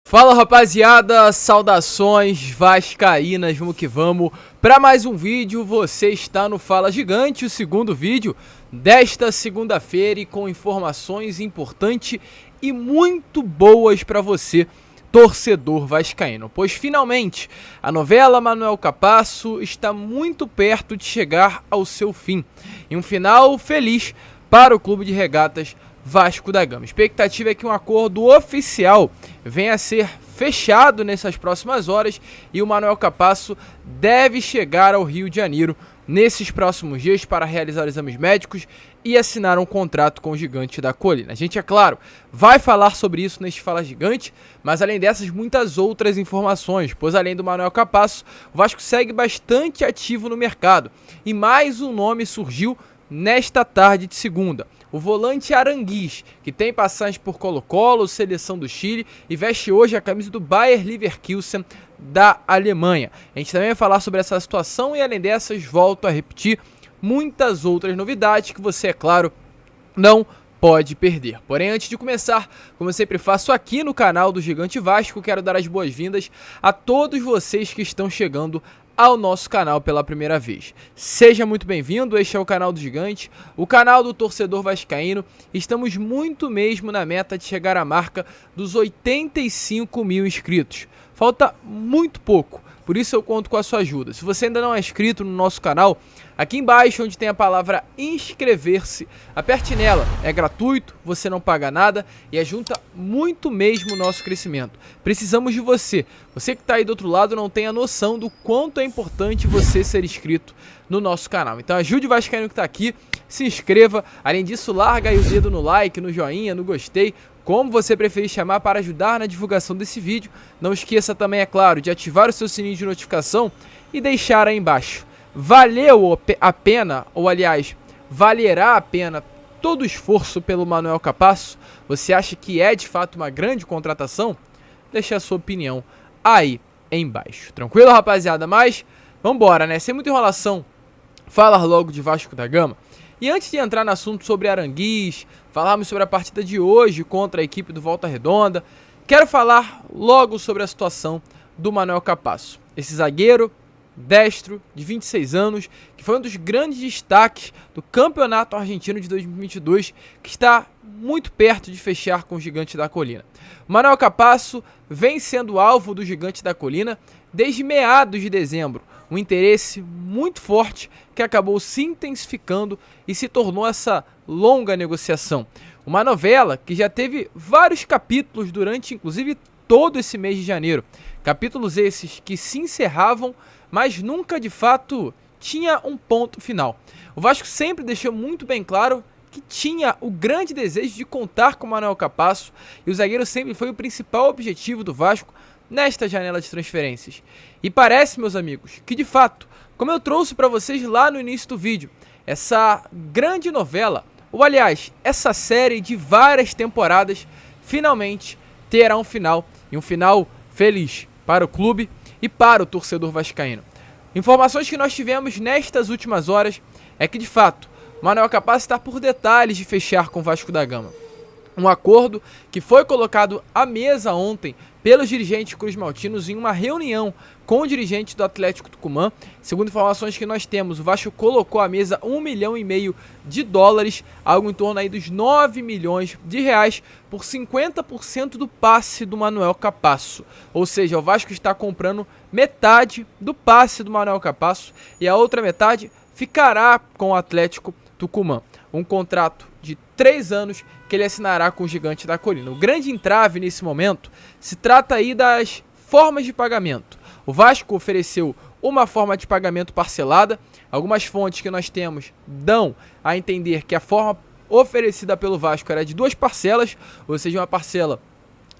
Fala rapaziada, saudações vascaínas, vamos que vamos para mais um vídeo. Você está no Fala Gigante, o segundo vídeo desta segunda-feira e com informações importantes e muito boas para você, torcedor vascaíno, pois finalmente a novela Manuel Capasso está muito perto de chegar ao seu fim, e um final feliz para o Clube de Regatas Vasco da Gama. A expectativa é que um acordo oficial venha a ser fechado nessas próximas horas e o Manuel Capasso deve chegar ao Rio de Janeiro nesses próximos dias para realizar exames médicos e assinar um contrato com o Gigante da Colina. A gente, é claro, vai falar sobre isso neste Fala Gigante, mas além dessas, muitas outras informações, pois além do Manuel Capasso, o Vasco segue bastante ativo no mercado e mais um nome surgiu nesta tarde de segunda. O volante Aranguiz, que tem passagem por Colo-Colo, seleção do Chile e veste hoje a camisa do Bayer Leverkusen da Alemanha. A gente também vai falar sobre essa situação e além dessas, volto a repetir, muitas outras novidades que você, é claro, não pode perder. Porém, antes de começar, como eu sempre faço aqui no canal do Gigante Vasco, quero dar as boas-vindas a todos vocês que estão chegando ao nosso canal pela primeira vez. Seja muito bem-vindo, este é o canal do Gigante, o canal do torcedor vascaíno. Estamos muito mesmo na meta de chegar à marca dos 85 mil inscritos. Falta muito pouco, por isso eu conto com a sua ajuda. Se você ainda não é inscrito no nosso canal, aqui embaixo onde tem a palavra inscrever-se, aperte nela, é gratuito, você não paga nada e ajuda muito mesmo o nosso crescimento. Precisamos de você, você que está aí do outro lado não tem a noção do quanto é importante você ser inscrito no nosso canal. Então ajude o vascaíno que está aqui, se inscreva, além disso larga aí o dedo no like, no joinha, no gostei, como você preferir chamar para ajudar na divulgação desse vídeo. Não esqueça também, é claro, de ativar o seu sininho de notificação e deixar aí embaixo. Valeu a pena, ou aliás, valerá a pena todo o esforço pelo Manuel Capasso? Você acha que é de fato uma grande contratação? Deixe a sua opinião aí embaixo. Tranquilo, rapaziada? Mas vambora, né? Sem muita enrolação, falar logo de Vasco da Gama. E antes de entrar no assunto sobre Aranguiz, falarmos sobre a partida de hoje contra a equipe do Volta Redonda, quero falar logo sobre a situação do Manuel Capasso. Esse zagueiro destro, de 26 anos, que foi um dos grandes destaques do Campeonato Argentino de 2022, que está muito perto de fechar com o Gigante da Colina. O Manuel Capasso vem sendo alvo do Gigante da Colina desde meados de dezembro, um interesse muito forte que acabou se intensificando e se tornou essa longa negociação. Uma novela que já teve vários capítulos durante, inclusive, todo esse mês de janeiro. Capítulos esses que se encerravam, mas nunca de fato tinha um ponto final. O Vasco sempre deixou muito bem claro que tinha o grande desejo de contar com o Manuel Capasso e o zagueiro sempre foi o principal objetivo do Vasco nesta janela de transferências. E parece, meus amigos, que de fato, como eu trouxe para vocês lá no início do vídeo, essa grande novela, ou aliás, essa série de várias temporadas, finalmente terá um final, e um final feliz para o clube e para o torcedor vascaíno. Informações que nós tivemos nestas últimas horas é que de fato, Manuel Capasso está por detalhes de fechar com o Vasco da Gama. Um acordo que foi colocado à mesa ontem pelos dirigentes cruzmaltinos em uma reunião com o dirigente do Atlético Tucumã. Segundo informações que nós temos, o Vasco colocou à mesa US$ 1,5 milhão, algo em torno aí dos 9 milhões de reais, por 50% do passe do Manuel Capasso. Ou seja, o Vasco está comprando metade do passe do Manuel Capasso e a outra metade ficará com o Atlético Tucumã. Um contrato de 3 anos que ele assinará com o Gigante da Colina. O grande entrave nesse momento se trata aí das formas de pagamento. O Vasco ofereceu uma forma de pagamento parcelada. Algumas fontes que nós temos dão a entender que a forma oferecida pelo Vasco era de 2 parcelas, ou seja, uma parcela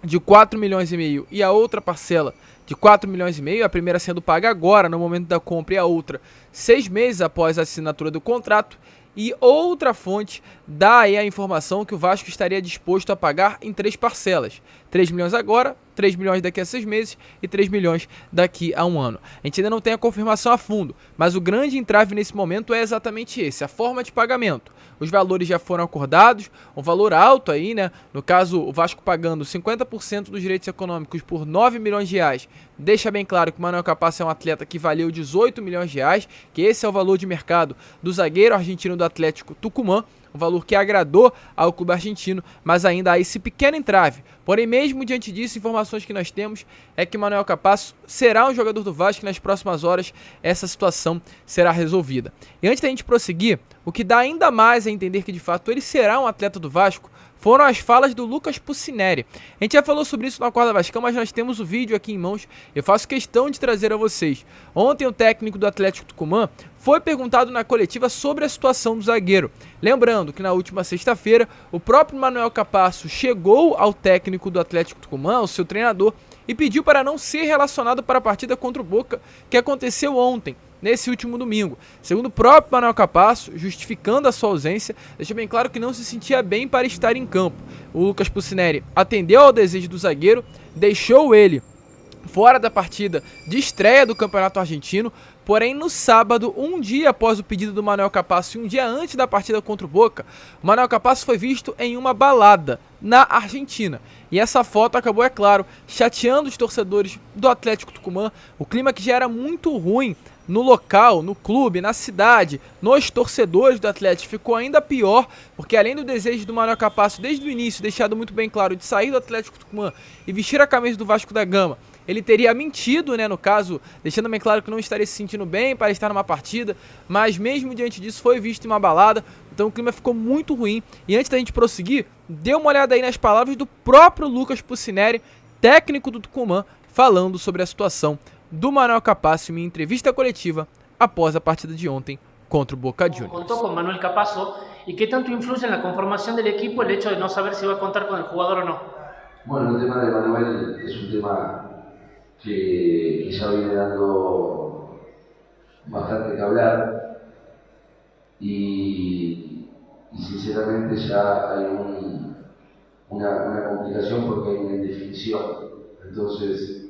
de 4,5 milhões e a outra parcela de 4,5 milhões, a primeira sendo paga agora, no momento da compra, e a outra 6 meses após a assinatura do contrato. E outra fonte dá aí a informação que o Vasco estaria disposto a pagar em 3 parcelas. 3 milhões agora, 3 milhões daqui a 6 meses e 3 milhões daqui a um ano. A gente ainda não tem a confirmação a fundo, mas o grande entrave nesse momento é exatamente esse, a forma de pagamento. Os valores já foram acordados, um valor alto aí, né? No caso, o Vasco pagando 50% dos direitos econômicos por 9 milhões de reais. Deixa bem claro que o Manuel Capasso é um atleta que valeu 18 milhões de reais, que esse é o valor de mercado do zagueiro argentino do Atlético Tucumã, um valor que agradou ao clube argentino, mas ainda há esse pequeno entrave. Porém, mesmo diante disso, informações que nós temos é que Manuel Capasso será um jogador do Vasco e nas próximas horas essa situação será resolvida. E antes da gente prosseguir, o que dá ainda mais a entender que de fato ele será um atleta do Vasco foram as falas do Lucas Pucineri. A gente já falou sobre isso no Acorda Vascão, mas nós temos o vídeo aqui em mãos. Eu faço questão de trazer a vocês. Ontem o técnico do Atlético Tucumã foi perguntado na coletiva sobre a situação do zagueiro. Lembrando que na última sexta-feira, o próprio Manuel Capasso chegou ao técnico do Atlético Tucumã, ao seu treinador, e pediu para não ser relacionado para a partida contra o Boca, que aconteceu ontem, nesse último domingo. Segundo o próprio Manuel Capasso, justificando a sua ausência, deixou bem claro que não se sentia bem para estar em campo. O Lucas Pucineri atendeu ao desejo do zagueiro, deixou ele fora da partida de estreia do Campeonato Argentino, porém no sábado, um dia após o pedido do Manuel Capasso e um dia antes da partida contra o Boca, o Manuel Capasso foi visto em uma balada na Argentina. E essa foto acabou, é claro, chateando os torcedores do Atlético Tucumã, o clima que já era muito ruim no local, no clube, na cidade, nos torcedores do Atlético ficou ainda pior, porque além do desejo do Manuel Capasso desde o início, deixado muito bem claro, de sair do Atlético Tucumã e vestir a camisa do Vasco da Gama, ele teria mentido, né, no caso, deixando bem claro que não estaria se sentindo bem para estar numa partida, mas mesmo diante disso foi visto em uma balada, então o clima ficou muito ruim. E antes da gente prosseguir, dê uma olhada aí nas palavras do próprio Lucas Pucineri, técnico do Tucumã, falando sobre a situação do Manuel Capasso em uma entrevista coletiva após a partida de ontem contra o Boca Juniors. Contó con Manuel Capasso y qué tanto influye en la conformación del equipo el hecho de no saber si va a contar con el jugador o no. Bueno, el tema de Manuel es un tema que ya viene dando bastante que hablar y sinceramente ya hay una complicación porque hay una indefinición. Entonces,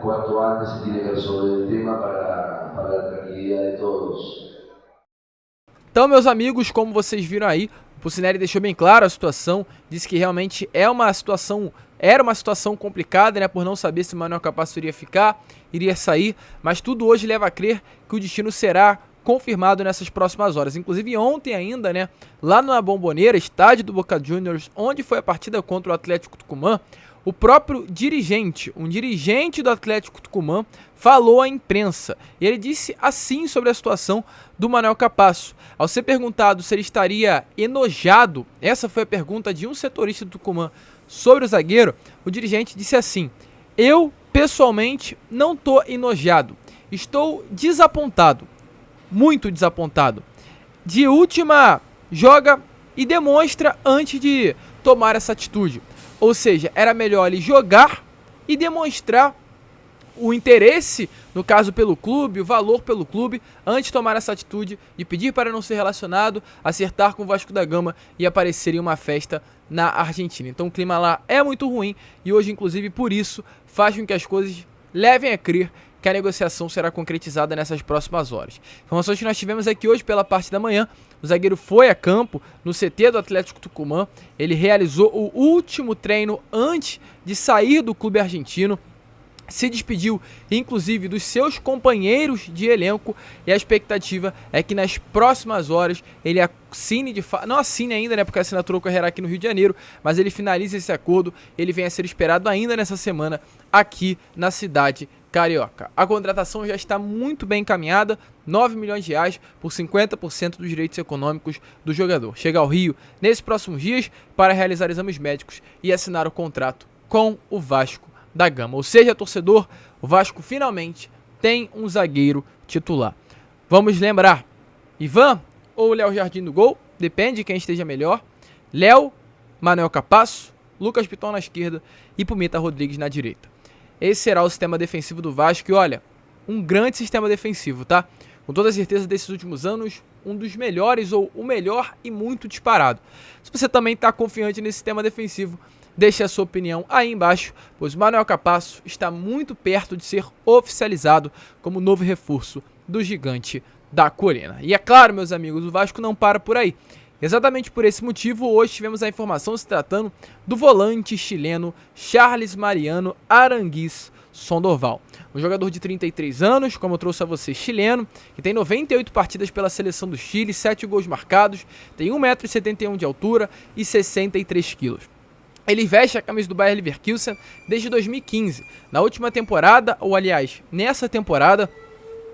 cuanto antes se tiene que resolver el tema para la tranquilidad de todos. Então, meus amigos, como vocês viram aí, o Pucineri deixou bem claro a situação, disse que realmente era uma situação complicada, né, por não saber se o Manuel Capasso iria ficar, iria sair, mas tudo hoje leva a crer que o destino será confirmado nessas próximas horas. Inclusive ontem ainda, né, lá na Bombonera, estádio do Boca Juniors, onde foi a partida contra o Atlético Tucumã, o próprio dirigente, um dirigente do Atlético Tucumã, falou à imprensa. E ele disse assim sobre a situação do Manuel Capasso. Ao ser perguntado se ele estaria enojado, essa foi a pergunta de um setorista do Tucumã sobre o zagueiro, o dirigente disse assim: eu, pessoalmente, não estou enojado. Estou desapontado. Muito desapontado. De última, joga e demonstra antes de tomar essa atitude. Ou seja, era melhor ele jogar e demonstrar o interesse, no caso pelo clube, o valor pelo clube, antes de tomar essa atitude de pedir para não ser relacionado, acertar com o Vasco da Gama e aparecer em uma festa na Argentina. Então o clima lá é muito ruim e hoje, inclusive, por isso, faz com que as coisas levem a crer que a negociação será concretizada nessas próximas horas. Informações que nós tivemos aqui hoje pela parte da manhã: o zagueiro foi a campo no CT do Atlético Tucumã, ele realizou o último treino antes de sair do clube argentino, se despediu inclusive dos seus companheiros de elenco e a expectativa é que nas próximas horas ele assine não assine ainda, né, porque a assinatura ocorrerá aqui no Rio de Janeiro, mas ele finalize esse acordo, ele vem a ser esperado ainda nessa semana aqui na cidade carioca. A contratação já está muito bem encaminhada, 9 milhões de reais por 50% dos direitos econômicos do jogador. Chega ao Rio nesses próximos dias para realizar exames médicos e assinar o contrato com o Vasco da Gama. Ou seja, torcedor, o Vasco finalmente tem um zagueiro titular. Vamos lembrar, Ivan ou Léo Jardim no gol, depende de quem esteja melhor. Léo, Manuel Capasso, Lucas Piton na esquerda e Pumita Rodrigues na direita. Esse será o sistema defensivo do Vasco e olha, um grande sistema defensivo, tá? Com toda certeza desses últimos anos, um dos melhores ou o melhor e muito disparado. Se você também está confiante nesse sistema defensivo, Deixe a sua opinião aí embaixo, pois Manuel Capasso está muito perto de ser oficializado como novo reforço do Gigante da Colina. E é claro, meus amigos, o Vasco não para por aí. Exatamente por esse motivo, hoje tivemos a informação se tratando do volante chileno Charles Mariano Aranguiz Sandoval. Um jogador de 33 anos, como eu trouxe a você, chileno, que tem 98 partidas pela seleção do Chile, 7 gols marcados, tem 1,71 m de altura e 63 kg. Ele veste a camisa do Bayer Leverkusen desde 2015. Na última temporada, ou aliás, nessa temporada,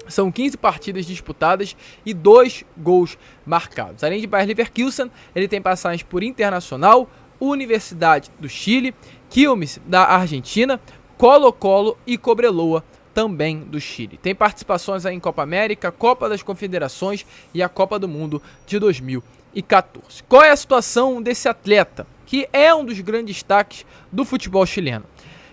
são 15 partidas disputadas e 2 gols marcados. Além de Bayer Leverkusen, ele tem passagens por Internacional, Universidade do Chile, Quilmes da Argentina, Colo-Colo e Cobreloa também do Chile. Tem participações aí em Copa América, Copa das Confederações e a Copa do Mundo de 2014. Qual é a situação desse atleta, que é um dos grandes destaques do futebol chileno?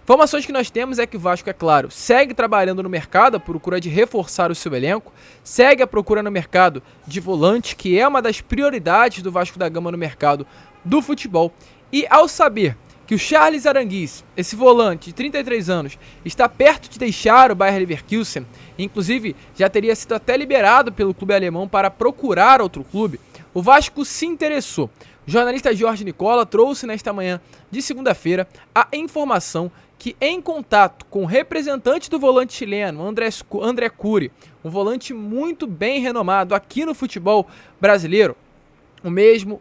Informações que nós temos é que o Vasco, é claro, segue trabalhando no mercado, à procura de reforçar o seu elenco, segue a procura no mercado de volante, que é uma das prioridades do Vasco da Gama no mercado do futebol. E ao saber que o Charles Aranguiz, esse volante de 33 anos, está perto de deixar o Bayer Leverkusen, inclusive já teria sido até liberado pelo clube alemão para procurar outro clube, o Vasco se interessou. O jornalista Jorge Nicola trouxe nesta manhã de segunda-feira a informação que, em contato com o representante do volante chileno, André Curi, um volante muito bem renomado aqui no futebol brasileiro,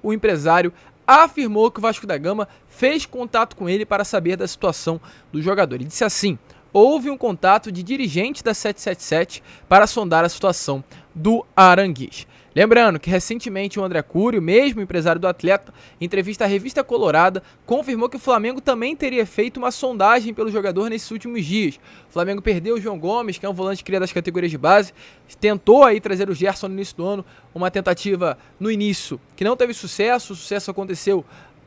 o empresário, afirmou que o Vasco da Gama fez contato com ele para saber da situação do jogador. Ele disse assim: houve um contato de dirigente da 777 para sondar a situação do Aranguiz. Lembrando que recentemente o André Curi, o mesmo empresário do atleta, em entrevista à revista Colorada, confirmou que o Flamengo também teria feito uma sondagem pelo jogador nesses últimos dias. O Flamengo perdeu o João Gomes, que é um volante cria das categorias de base, tentou aí trazer o Gerson no início do ano, uma tentativa no início que não teve sucesso, o sucesso aconteceu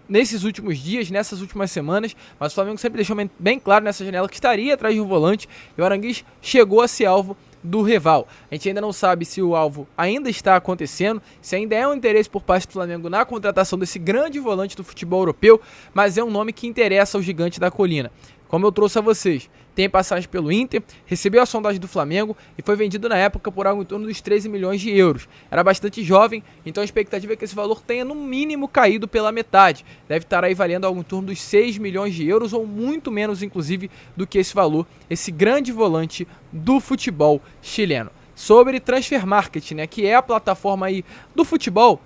nesses últimos dias, nessas últimas semanas, mas o Flamengo sempre deixou bem claro nessa janela que estaria atrás de um volante, e o Aranguiz chegou a ser alvo do rival. A gente ainda não sabe se o alvo ainda está acontecendo, se ainda é um interesse por parte do Flamengo na contratação desse grande volante do futebol europeu, mas é um nome que interessa ao Gigante da Colina. Como eu trouxe a vocês, tem passagem pelo Inter, recebeu a sondagem do Flamengo e foi vendido na época por algo em torno dos 13 milhões de euros. Era bastante jovem, então a expectativa é que esse valor tenha no mínimo caído pela metade. Deve estar aí valendo algo em torno dos 6 milhões de euros ou muito menos, inclusive, do que esse valor, esse grande volante do futebol chileno. Sobre Transfer Market, né, que é a plataforma aí do futebol,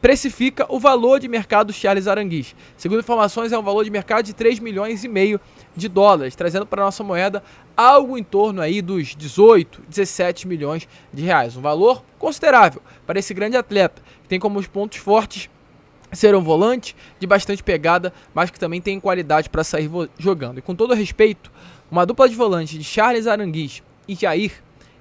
precifica o valor de mercado do Charles Aranguiz. Segundo informações, é um valor de mercado de 3,5 milhões de dólares, trazendo para a nossa moeda algo em torno aí dos 18, 17 milhões de reais. Um valor considerável para esse grande atleta, que tem como os pontos fortes ser um volante de bastante pegada, mas que também tem qualidade para sair jogando. E com todo respeito, uma dupla de volante de Charles Aranguiz e Jair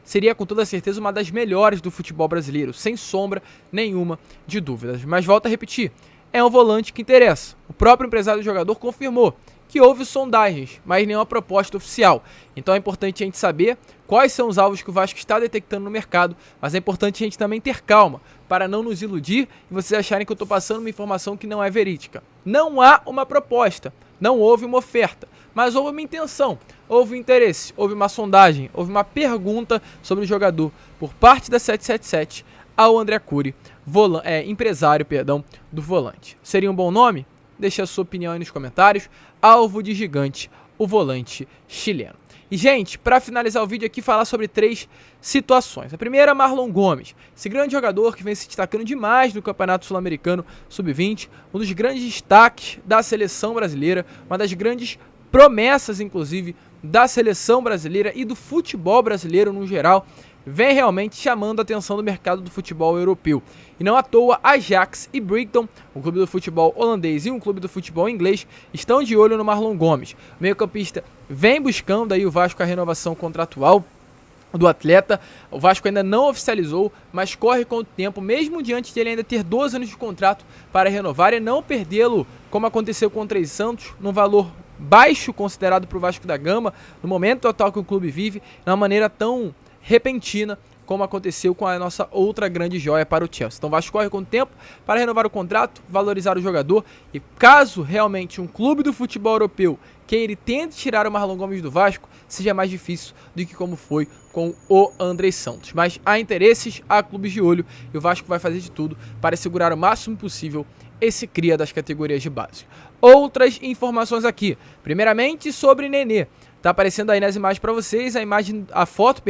seria com toda certeza uma das melhores do futebol brasileiro, sem sombra nenhuma de dúvidas. Mas volto a repetir, é um volante que interessa. O próprio empresário do jogador confirmou que houve sondagens, mas nenhuma proposta oficial. Então é importante a gente saber quais são os alvos que o Vasco está detectando no mercado, mas é importante a gente também ter calma, para não nos iludir e vocês acharem que eu estou passando uma informação que não é verídica. Não há uma proposta, não houve uma oferta, mas houve uma intenção, houve um interesse, houve uma sondagem, houve uma pergunta sobre o jogador por parte da 777 ao André Curi, empresário do volante. Seria um bom nome? Deixe a sua opinião aí nos comentários. Alvo de Gigante, o volante chileno. E, gente, para finalizar o vídeo aqui, falar sobre 3 situações. A primeira, Marlon Gomes, esse grande jogador que vem se destacando demais no Campeonato Sul-Americano Sub-20, um dos grandes destaques da seleção brasileira, uma das grandes promessas, inclusive, da seleção brasileira e do futebol brasileiro no geral, vem realmente chamando a atenção do mercado do futebol europeu. E não à toa, Ajax e Brighton, um clube do futebol holandês e um clube do futebol inglês, estão de olho no Marlon Gomes. O meio-campista vem buscando aí o Vasco a renovação contratual do atleta. O Vasco ainda não oficializou, mas corre com o tempo, mesmo diante de ele ainda ter 12 anos de contrato para renovar e não perdê-lo, como aconteceu com o Três Santos, num valor baixo considerado para o Vasco da Gama, no momento atual que o clube vive, de uma maneira tão repentina como aconteceu com a nossa outra grande joia para o Chelsea. Então o Vasco corre com o tempo para renovar o contrato, valorizar o jogador, e caso realmente um clube do futebol europeu queira ele tente tirar o Marlon Gomes do Vasco, seja mais difícil do que como foi com o Andrei Santos. Mas há interesses, há clubes de olho, e o Vasco vai fazer de tudo para segurar o máximo possível esse cria das categorias de base. Outras informações aqui, primeiramente sobre Nenê. Tá aparecendo aí nas imagens para vocês a foto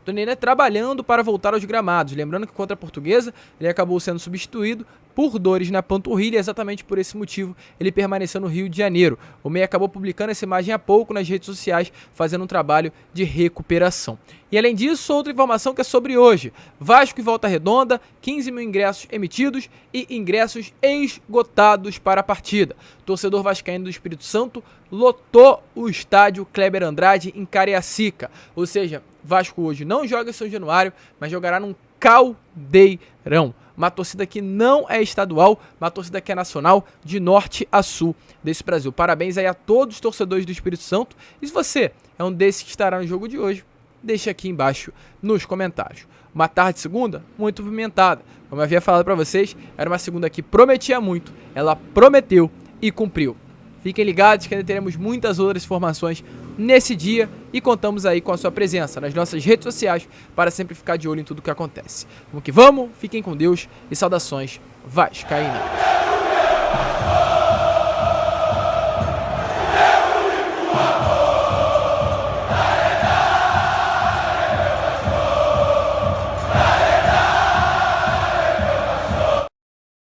do Nenê trabalhando para voltar aos gramados. Lembrando que contra a Portuguesa ele acabou sendo substituído por dores na panturrilha, exatamente por esse motivo ele permaneceu no Rio de Janeiro. O meia acabou publicando essa imagem há pouco nas redes sociais, fazendo um trabalho de recuperação. E além disso, outra informação que é sobre hoje: Vasco e Volta Redonda, 15 mil ingressos emitidos e ingressos esgotados para a partida. Torcedor vascaíno do Espírito Santo lotou o estádio Kleber Andrade em Cariacica. Ou seja, Vasco hoje não joga em São Januário, mas jogará num caldeirão. Uma torcida que não é estadual, uma torcida que é nacional, de norte a sul desse Brasil. Parabéns aí a todos os torcedores do Espírito Santo. E se você é um desses que estará no jogo de hoje, deixa aqui embaixo nos comentários. Uma tarde de segunda muito movimentada. Como eu havia falado para vocês, era uma segunda que prometia muito. Ela prometeu e cumpriu. Fiquem ligados que ainda teremos muitas outras informações nesse dia e contamos aí com a sua presença nas nossas redes sociais para sempre ficar de olho em tudo que acontece. Vamos que vamos, fiquem com Deus e saudações vascaínas.